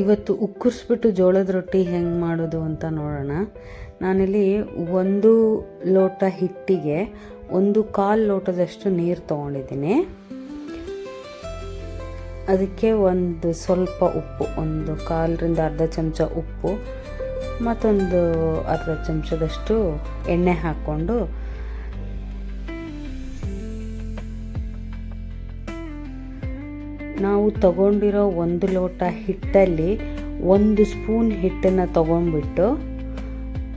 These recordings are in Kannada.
ಇವತ್ತು ಉಕ್ಕರಿಸ್ಬಿಟ್ಟು ಜೋಳದ ರೊಟ್ಟಿ ಹೆಂಗೆ ಮಾಡೋದು ಅಂತ ನೋಡೋಣ. ನಾನಿಲ್ಲಿ 1 ಲೋಟ ಹಿಟ್ಟಿಗೆ 1/4 ಲೋಟದಷ್ಟು ನೀರು ತೊಗೊಂಡಿದ್ದೀನಿ. ಅದಕ್ಕೆ ಒಂದು ಸ್ವಲ್ಪ ಉಪ್ಪು, 1/4ರಿಂದ ಅರ್ಧ ಚಮಚ ಉಪ್ಪು, ಮತ್ತೊಂದು ಅರ್ಧ ಚಮಚದಷ್ಟು ಎಣ್ಣೆ ಹಾಕ್ಕೊಂಡು ನಾವು ತಗೊಂಡಿರೋ 1 ಲೋಟ ಹಿಟ್ಟಲ್ಲಿ 1 ಸ್ಪೂನ್ ಹಿಟ್ಟನ್ನು ತಗೊಂಡ್ಬಿಟ್ಟು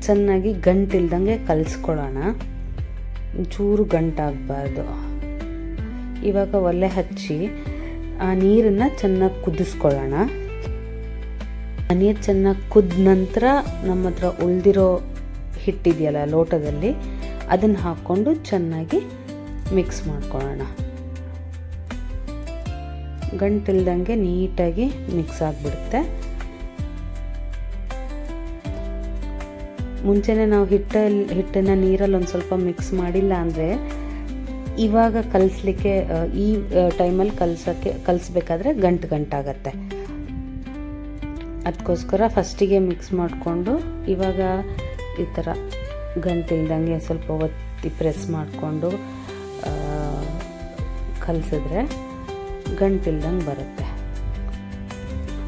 ಚೆನ್ನಾಗಿ ಗಂಟಿಲ್ದಂಗೆ ಕಲಿಸ್ಕೊಳ್ಳೋಣ. ಚೂರು ಗಂಟಾಗಬಾರ್ದು. ಇವಾಗ ಒಲೆ ಹಚ್ಚಿ ಆ ನೀರನ್ನು ಚೆನ್ನಾಗಿ ಕುದಿಸ್ಕೊಳ್ಳೋಣ. ಆ ನೀರು ಚೆನ್ನಾಗಿ ಕುದ್ದ ನಂತರ ನಮ್ಮ ಹತ್ರ ಉಳಿದಿರೋ ಹಿಟ್ಟಿದೆಯಲ್ಲ ಲೋಟದಲ್ಲಿ, ಅದನ್ನು ಹಾಕ್ಕೊಂಡು ಚೆನ್ನಾಗಿ ಮಿಕ್ಸ್ ಮಾಡ್ಕೊಳ್ಳೋಣ. ಗಂಟಿಲ್ದಂಗೆ ನೀಟಾಗಿ ಮಿಕ್ಸ್ ಆಗಿಬಿಡುತ್ತೆ. ಮುಂಚೆನೇ ನಾವು ಹಿಟ್ಟನ್ನು ನೀರಲ್ಲಿ ಒಂದು ಸ್ವಲ್ಪ ಮಿಕ್ಸ್ ಮಾಡಿಲ್ಲ ಅಂದರೆ ಇವಾಗ ಕಲಿಸ್ಲಿಕ್ಕೆ ಈ ಟೈಮಲ್ಲಿ ಕಲಿಸ್ಬೇಕಾದ್ರೆ ಗಂಟಾಗತ್ತೆ. ಅದಕ್ಕೋಸ್ಕರ ಫಸ್ಟಿಗೆ ಮಿಕ್ಸ್ ಮಾಡಿಕೊಂಡು ಇವಾಗ ಈ ಥರ ಗಂಟಿಲ್ದಂಗೆ ಸ್ವಲ್ಪ ಒತ್ತಿ ಪ್ರೆಸ್ ಮಾಡಿಕೊಂಡು ಕಲಿಸಿದ್ರೆ ಗಂಟಿಲ್ದಂಗೆ ಬರುತ್ತೆ.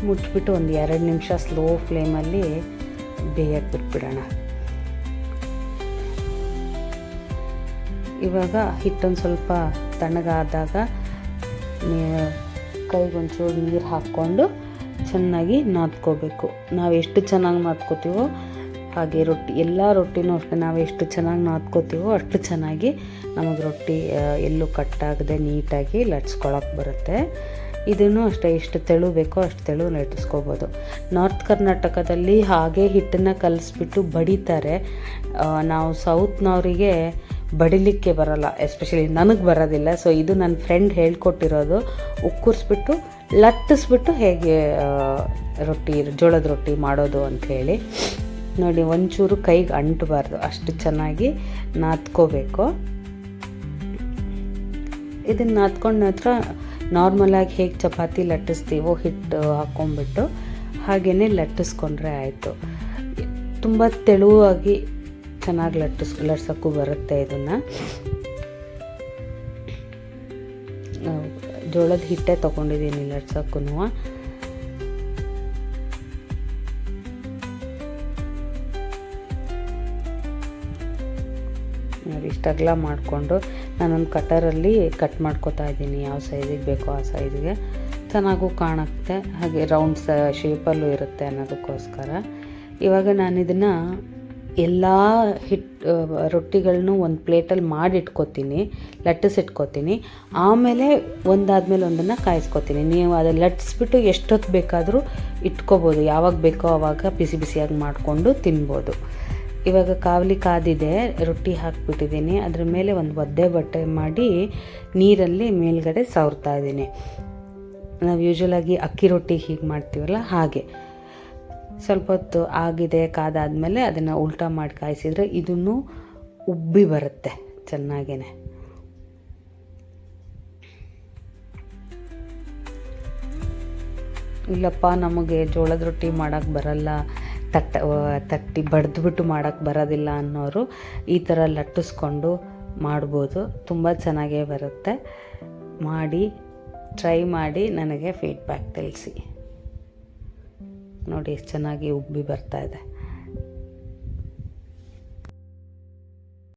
ಮುಚ್ಚಿಬಿಟ್ಟು ಒಂದು 2 ನಿಮಿಷ ಸ್ಲೋ ಫ್ಲೇಮಲ್ಲಿ ಬೇಯಕ್ಕೆ ಬಿಟ್ಬಿಡೋಣ. ಇವಾಗ ಹಿಟ್ಟೊಂದು ಸ್ವಲ್ಪ ತಣ್ಣಗಾದಾಗ ಕೈಗೊಂಚೂರು ನೀರು ಹಾಕ್ಕೊಂಡು ಚೆನ್ನಾಗಿ ನಾದ್ಕೋಬೇಕು. ನಾವು ಎಷ್ಟು ಚೆನ್ನಾಗಿ ನಾದ್ಕೋತೀವೋ ಹಾಗೆ ಎಲ್ಲ ರೊಟ್ಟಿನೂ ಅಷ್ಟೇ, ನಾವು ಎಷ್ಟು ಚೆನ್ನಾಗಿ ನಾದ್ಕೋತೀವೋ ಅಷ್ಟು ಚೆನ್ನಾಗಿ ನಮಗೆ ರೊಟ್ಟಿ ಎಲ್ಲೂ ಕಟ್ಟಾಗದೆ ನೀಟಾಗಿ ಲಟ್ಸ್ಕೊಳಕ್ಕೆ ಬರುತ್ತೆ. ಇದನ್ನು ಅಷ್ಟೇ, ಎಷ್ಟು ತೆಳು ಬೇಕೋ ಅಷ್ಟು ತೆಳು ಲಟ್ಟಿಸ್ಕೋಬೋದು. ನಾರ್ತ್ ಕರ್ನಾಟಕದಲ್ಲಿ ಹಾಗೆ ಹಿಟ್ಟನ್ನು ಕಲಿಸ್ಬಿಟ್ಟು ಬಡಿತಾರೆ. ನಾವು ಸೌತ್ನವರಿಗೆ ಬಡಿಲಿಕ್ಕೆ ಬರೋಲ್ಲ, ಎಸ್ಪೆಷಲಿ ನನಗೆ ಬರೋದಿಲ್ಲ. ಸೊ ಇದು ನನ್ನ ಫ್ರೆಂಡ್ ಹೇಳ್ಕೊಟ್ಟಿರೋದು. ಉಕ್ಕರಿಸ್ಬಿಟ್ಟು ಲಟ್ಟಿಸ್ಬಿಟ್ಟು ಹೇಗೆ ಜೋಳದ ರೊಟ್ಟಿ ಮಾಡೋದು ಅಂಥೇಳಿ. ನೋಡಿ, ಒಂಚೂರು ಕೈಗೆ ಅಂಟಬಾರ್ದು, ಅಷ್ಟು ಚೆನ್ನಾಗಿ ನಾದ್ಕೋಬೇಕು. ಇದನ್ನು ನಾದ್ಕೊಂಡು ನಂತರ ನಾರ್ಮಲಾಗಿ ಹೇಗೆ ಚಪಾತಿ ಲಟ್ಟಿಸ್ತೀವೋ ಹಿಟ್ಟು ಹಾಕ್ಕೊಂಬಿಟ್ಟು ಹಾಗೆಯೇ ಲಟ್ಟಿಸ್ಕೊಂಡ್ರೆ ಆಯಿತು. ತುಂಬ ತೆಳುವಾಗಿ ಚೆನ್ನಾಗಿ ಲಟ್ಸೋಕ್ಕೂ ಬರುತ್ತೆ. ಇದನ್ನು ಜೋಳದ ಹಿಟ್ಟೆ ತೊಗೊಂಡಿದ್ದೀನಿ ಲಟ್ಸೋಕ್ಕೂ. ನೋಡಿ, ಇಷ್ಟಗಲ ಮಾಡಿಕೊಂಡು ನಾನೊಂದು ಕಟರಲ್ಲಿ ಕಟ್ ಮಾಡ್ಕೊತಾ ಇದ್ದೀನಿ. ಯಾವ ಸೈಜಿಗೆ ಬೇಕೋ ಆ ಸೈಜಿಗೆ. ಚೆನ್ನಾಗೂ ಕಾಣುತ್ತೆ, ಹಾಗೆ ರೌಂಡ್ ಶೇಪಲ್ಲೂ ಇರುತ್ತೆ ಅನ್ನೋದಕ್ಕೋಸ್ಕರ. ಇವಾಗ ನಾನು ಇದನ್ನು ಎಲ್ಲ ರೊಟ್ಟಿಗಳನ್ನೂ ಒಂದು ಪ್ಲೇಟಲ್ಲಿ ಮಾಡಿಟ್ಕೋತೀನಿ, ಲಟ್ಟಿಸಿಟ್ಕೋತೀನಿ. ಆಮೇಲೆ ಒಂದಾದ್ಮೇಲೆ ಒಂದನ್ನು ಕಾಯಿಸ್ಕೋತೀನಿ. ನೀವು ಅದನ್ನು ಲಟ್ಟಿಸ್ಬಿಟ್ಟು ಎಷ್ಟೊತ್ತು ಬೇಕಾದರೂ ಇಟ್ಕೋಬೋದು, ಯಾವಾಗ ಬೇಕೋ ಆವಾಗ ಬಿಸಿ ಬಿಸಿಯಾಗಿ ಮಾಡಿಕೊಂಡು ತಿನ್ಬೋದು. ಇವಾಗ ಕಾವಲಿ ಕಾದಿದೆ, ರೊಟ್ಟಿ ಹಾಕಿಬಿಟ್ಟಿದ್ದೀನಿ. ಅದ್ರ ಮೇಲೆ ಒಂದು ಒದ್ದೆ ಬಟ್ಟೆ ಮಾಡಿ ನೀರಲ್ಲಿ ಮೇಲ್ಗಡೆ ಸವರ್ತಾ ಇದ್ದೀನಿ. ನಾವು ಯೂಶ್ವಲಾಗಿ ಅಕ್ಕಿ ರೊಟ್ಟಿ ಹೀಗೆ ಮಾಡ್ತೀವಲ್ಲ ಹಾಗೆ. ಸ್ವಲ್ಪ ಹೊತ್ತು ಆಗಿದೆ, ಕಾದಾದಮೇಲೆ ಅದನ್ನು ಉಲ್ಟಾ ಮಾಡಿ ಕಾಯಿಸಿದರೆ ಇದನ್ನು ಉಬ್ಬಿ ಬರುತ್ತೆ ಚೆನ್ನಾಗೇ. ಇಲ್ಲಪ್ಪ ನಮಗೆ ಜೋಳದ ರೊಟ್ಟಿ ಮಾಡೋಕ್ಕೆ ಬರಲ್ಲ, ತಟ್ಟಿ ಬಡ್ದುಬಿಟ್ಟು ಮಾಡೋಕ್ಕೆ ಬರೋದಿಲ್ಲ ಅನ್ನೋರು ಈ ಥರ ಲಟ್ಟಿಸ್ಕೊಂಡು ಮಾಡ್ಬೋದು. ತುಂಬ ಚೆನ್ನಾಗೇ ಬರುತ್ತೆ. ಟ್ರೈ ಮಾಡಿ ನನಗೆ ಫೀಡ್ಬ್ಯಾಕ್ ತಿಳಿಸಿ. ನೋಡಿ, ಎಷ್ಟು ಚೆನ್ನಾಗಿ ಉಬ್ಬಿ ಬರ್ತಾಯಿದೆ.